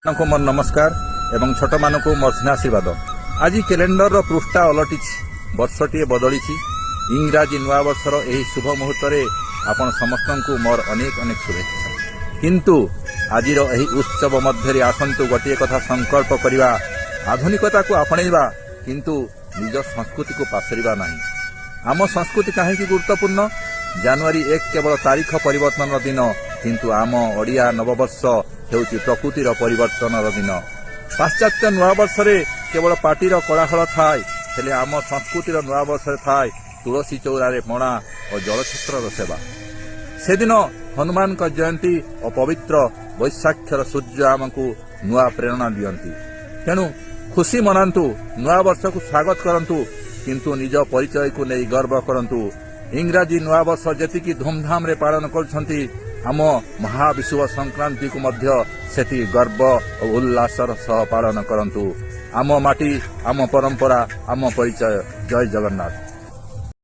को मोर नमस्कार एवं छोट मानक मोर स्नेहाशीर्वाद। आज कैलेंडर पृष्ठा अलटि वर्षटी बदली इंग्राजी नुआ वर्षर यही शुभ मुहूर्त आपण समस्त मोर अनेक अनेक शुभेच्छा। किंतु आज उत्सव मध्य आसतु गोटे कथा संकल्प करवा आधुनिकता को आपणा किंतु निज संस्कृति को पासरिबा नहीं। आम संस्कृति कहीं गुरुत्वपूर्ण। जनवरी 1 केवल तारीख परिवर्तन दिन किंतु आम ओडिया नववर्ष हेउची प्रकृतिर परिवर्तन दिन। पाश्चात्य नुआवर्ष केवल पार्टीर कोलाहल थाए हेले आम संस्कृतिर नुआवर्ष थाए तुलसी चौरारे पणा और जलछत्र सेवा। से दिन हनुमान का जयंती और पवित्र वैशाखर सूर्य आमको नुआ प्रेरणा दियंती। तेणु खुशी मनातु, नुआ वर्ष को स्वागत करंतु, किंतु निज परिचय को नहीं गर्व करंतु। इंग्राजी नुआ वर्ष जेतिकी धूमधाम रे पालन करछंती आम महाविश्व संक्रांति को मध्य सेति गर्व और उल्लासर सह पालन करंतु। आम माटी, आम परंपरा, आम परिचय। जय जगन्नाथ।